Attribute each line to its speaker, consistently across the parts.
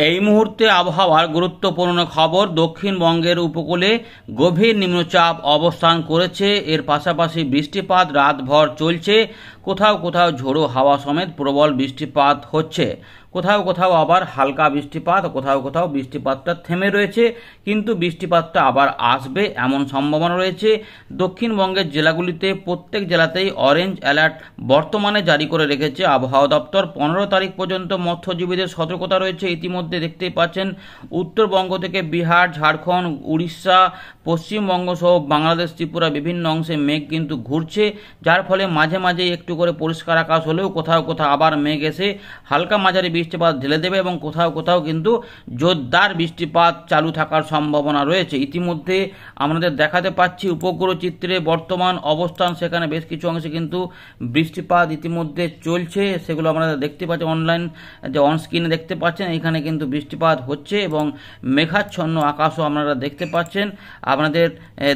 Speaker 1: এই মুহূর্তে আবহাওয়ার গুরুত্বপূর্ণ খবর। দক্ষিণবঙ্গের উপকূলে গভীর নিম্নচাপ অবস্থান করেছে। এর পাশাপাশি বৃষ্টিপাত রাতভর চলছে। কোথাও কোথাও ঝোড়ো হাওয়া সমেত প্রবল বৃষ্টিপাত হচ্ছে। কোথাও কোথাও আবার হালকা বৃষ্টিপাত, কোথাও কোথাও বৃষ্টিপাতটা থেমে রয়েছে, কিন্তু বৃষ্টিপাতটা আবার আসবে এমন সম্ভাবনা রয়েছে। দক্ষিণবঙ্গের জেলাগুলিতে প্রত্যেক জেলাতেই অরেঞ্জ অ্যালার্ট বর্তমানে জারি করে রেখেছে আবহাওয়া দপ্তর। 15 তারিখ পর্যন্ত মৎস্যজীবীদের সতর্কতা রয়েছে। ইতিমধ্যে দেখতেই পাচ্ছেন উত্তরবঙ্গ থেকে বিহার, ঝাড়খণ্ড, উড়িষ্যা, পশ্চিমবঙ্গ সহ বাংলাদেশ, ত্রিপুরা বিভিন্ন অংশে মেঘ কিন্তু ঘুরছে, যার ফলে মাঝে মাঝে একটু করে পরিষ্কার আকাশ হলেও কোথাও কোথাও আবার মেঘ এসে হালকা মাঝারি বৃষ্টিপাত ঢেলে দেবে এবং কোথাও কোথাও কিন্তু জোরদার বৃষ্টিপাত চালু থাকার সম্ভাবনা রয়েছে। ইতিমধ্যে আমাদের দেখাতে পাচ্ছি উপগ্রহ চিত্রে বর্তমান অবস্থান, সেখানে বেশ কিছু অংশে কিন্তু বৃষ্টিপাত ইতিমধ্যে চলছে। সেগুলো আপনারা দেখতে পাচ্ছেন, অনলাইন যে অন স্ক্রিনে দেখতে পাচ্ছেন, এখানে কিন্তু বৃষ্টিপাত হচ্ছে এবং মেঘাচ্ছন্ন আকাশও আপনারা দেখতে পাচ্ছেন। আপনাদের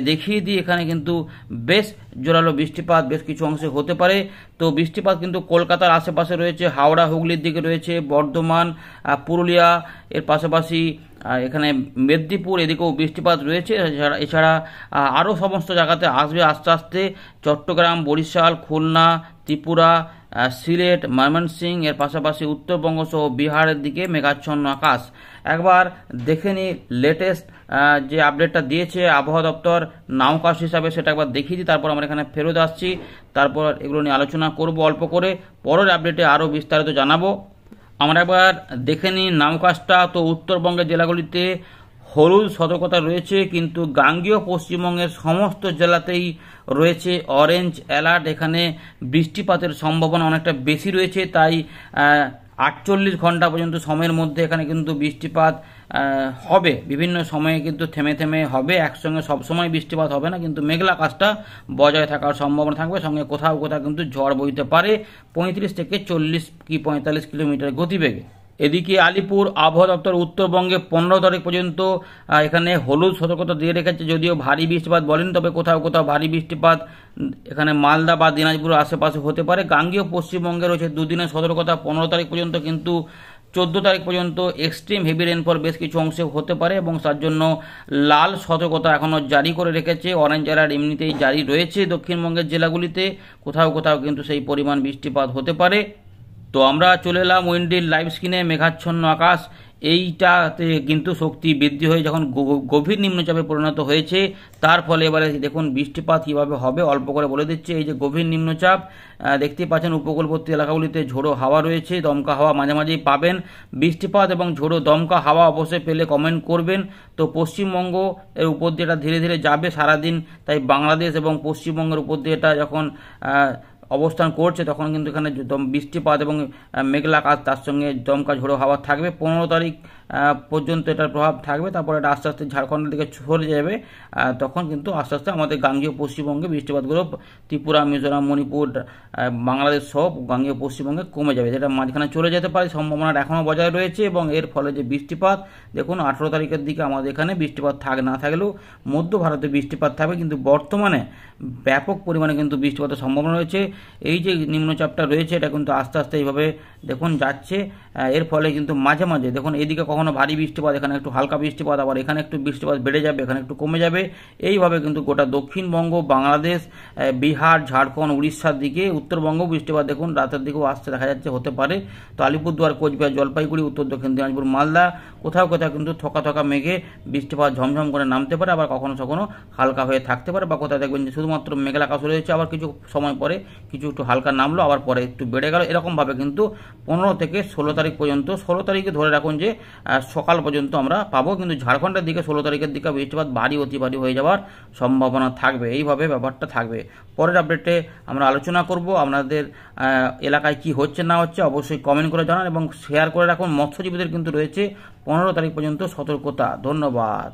Speaker 1: দেখিয়ে দিই, এখানে কিন্তু বেশ জোরালো বৃষ্টিপাত বেশ কিছু অংশে হতে পারে। তো বৃষ্টিপাত কিন্তু কলকাতার আশেপাশে রয়েছে, হাওড়া হুগলির দিকে রয়েছে, বর্ধমান, পুরুলিয়া, এর পাশাপাশি এখানে মেদিনীপুর এদিকেও বৃষ্টিপাত রয়েছে। এছাড়া আরও সমস্ত জায়গাতে আসবে আস্তে আস্তে। চট্টগ্রাম, বরিশাল, খুলনা, ত্রিপুরা, সিলেট, ময়মনসিংহ, এর পাশাপাশি উত্তরবঙ্গ সহ বিহারের দিকে মেঘাচ্ছন্ন আকাশ। একবার দেখে নিই লেটেস্ট যে আপডেটটা দিয়েছে আবহাওয়া দপ্তর নামকাশ হিসাবে, সেটা একবার দেখিয়ে দিই, তারপর আমরা এখানে ফেরত আসছি, তারপর এগুলো নিয়ে আলোচনা করব অল্প করে, পরের আপডেটে আরও বিস্তারিত জানাবো। আমরা একবার দেখে নিই নামকাশটা। তো উত্তরবঙ্গের জেলাগুলিতে হলুদ সতর্কতা রয়েছে, কিন্তু গাঙ্গেয় পশ্চিমবঙ্গের সমস্ত জেলাতেই রয়েছে অরেঞ্জ অ্যালার্ট। এখানে বৃষ্টিপাতের সম্ভাবনা অনেকটা বেশি রয়েছে, তাই 48 ঘন্টা পর্যন্ত সময়ের মধ্যে এখানে কিন্তু বৃষ্টিপাত হবে। বিভিন্ন সময়ে কিন্তু থেমে থেমে হবে, একসঙ্গে সবসময় বৃষ্টিপাত হবে না, কিন্তু মেঘলা আকাশটা বজায় থাকার সম্ভাবনা থাকবে। সঙ্গে কোথাও কোথাও কিন্তু ঝড় বইতে পারে 35 থেকে 40 কি 45 কিলোমিটার গতিবেগে। এদিকে আলিপুর আবহাওয়া দপ্তর উত্তরবঙ্গে 15 তারিখ পর্যন্ত এখানে হলুদ সতর্কতা দিয়ে রেখেছে। যদিও ভারী বৃষ্টিপাত বলেন, তবে কোথাও কোথাও ভারী বৃষ্টিপাত এখানে মালদা বা দিনাজপুর আশেপাশে হতে পারে। গাঙ্গেয় পশ্চিমবঙ্গে রয়েছে দুদিনের সতর্কতা 15 তারিখ পর্যন্ত, কিন্তু 14 তারিখ পর্যন্ত এক্সট্রিম হেভি রেনফল বেশ কিছু অংশে হতে পারে এবং তার জন্য লাল সতর্কতা এখনও জারি করে রেখেছে। অরেঞ্জ অ্যালার্ট এমনিতেই জারি রয়েছে দক্ষিণবঙ্গের জেলাগুলিতে, কোথাও কোথাও কিন্তু সেই পরিমাণ বৃষ্টিপাত হতে পারে। তো আমরা চলে এলাম উইন্ডির লাইভ স্ক্রিনে। মেঘাচ্ছন্ন আকাশ, এইটাতে কিন্তু শক্তি বৃদ্ধি হয়ে যখন গভীর নিম্নচাপে পরিণত হয়েছে, তার ফলে এবারে দেখুন বৃষ্টিপাত কীভাবে হবে অল্প করে বলে দিচ্ছে। এই যে গভীর নিম্নচাপ দেখতে পাচ্ছেন, উপকূলবর্তী এলাকাগুলিতে ঝোড়ো হাওয়া রয়েছে, দমকা হাওয়া মাঝে মাঝেই পাবেন। বৃষ্টিপাত এবং ঝোড়ো দমকা হাওয়া অবশ্যই পেলে কমেন্ট করবেন। তো পশ্চিমবঙ্গ এর উপর দিয়ে এটা ধীরে ধীরে যাবে সারাদিন, তাই বাংলাদেশ এবং পশ্চিমবঙ্গের উপর দিয়ে এটা যখন অবস্থান করছে, তখন কিন্তু এখানে বৃষ্টিপাত এবং মেঘলা আকাশ, তার সঙ্গে দমকা ঝোড়ো হাওয়া থাকবে। 15 তারিখ পর্যন্ত এটার প্রভাব থাকবে, তারপর এটা আস্তে আস্তে ঝাড়খণ্ডের দিকে সরে যাবে। তখন কিন্তু আস্তে আস্তে আমাদের গাঙ্গেয় পশ্চিমবঙ্গে বৃষ্টিপাতগুলো ত্রিপুরা, মিজোরাম, মণিপুর, বাংলাদেশ সব গাঙ্গেয় পশ্চিমবঙ্গে কমে যাবে, যেটা মাঝখানে চলে যেতে পারে, সম্ভাবনাটা এখনও বজায় রয়েছে। এবং এর ফলে যে বৃষ্টিপাত দেখুন 18 তারিখের দিকে আমাদের এখানে বৃষ্টিপাত না থাকলেও মধ্য ভারতে বৃষ্টিপাত থাকবে, কিন্তু বর্তমানে ব্যাপক পরিমাণে কিন্তু বৃষ্টিপাতের সম্ভাবনা রয়েছে। এই যে নিম্নচাপটা রয়েছে, এটা কিন্তু আস্তে আস্তে এইভাবে দেখুন যাচ্ছে। এর ফলে কিন্তু মাঝে মাঝে দেখুন এদিকে কখনো ভারী বৃষ্টিপাত, এখানে একটু হালকা বৃষ্টিপাত, আবার এখানে একটু বৃষ্টিপাত বেড়ে যাবে, এখানে একটু কমে যাবে। এইভাবে কিন্তু গোটা দক্ষিণবঙ্গ, বাংলাদেশ, বিহার, ঝাড়খণ্ড, উড়িষ্যার দিকে, উত্তরবঙ্গ বৃষ্টিপাত দেখুন রাতের দিকেও আসতে দেখা যাচ্ছে, হতে পারে। তো আলিপুরদুয়ার, কোচবিহার, জলপাইগুড়ি, উত্তর দক্ষিণ দিনাজপুর, মালদা, কোথাও কোথাও কিন্তু থকা থকা মেঘে বৃষ্টিপাত ঝমঝম করে নামতে পারে, আবার কখনো কখনো হালকা হয়ে থাকতে পারে, বা কোথাও দেখবেন যে শুধুমাত্র মেঘলা আকাশ রয়েছে, আবার কিছু সময় পরে কিছু একটু হালকা নামলো, আবার পরে একটু বেড়ে গেল। এরকমভাবে কিন্তু 15 থেকে 16 তারিখ পর্যন্ত, 16 তারিখে ধরে রাখুন যে সকাল পর্যন্ত আমরা পাবো, কিন্তু ঝাড়খণ্ডের দিকে 16 তারিখের দিকে বৃষ্টিপাত ভারী অতি ভারী হয়ে যাওয়ার সম্ভাবনা থাকবে। এইভাবে ব্যাপারটা থাকবে। পরের আপডেটে আমরা আলোচনা করব। আপনাদের এলাকায় কি হচ্ছে না হচ্ছে অবশ্যই কমেন্ট করে জানান এবং শেয়ার করে রাখুন। মৎস্যজীবীদের কিন্তু রয়েছে 15 তারিখ পর্যন্ত সতর্কতা। ধন্যবাদ।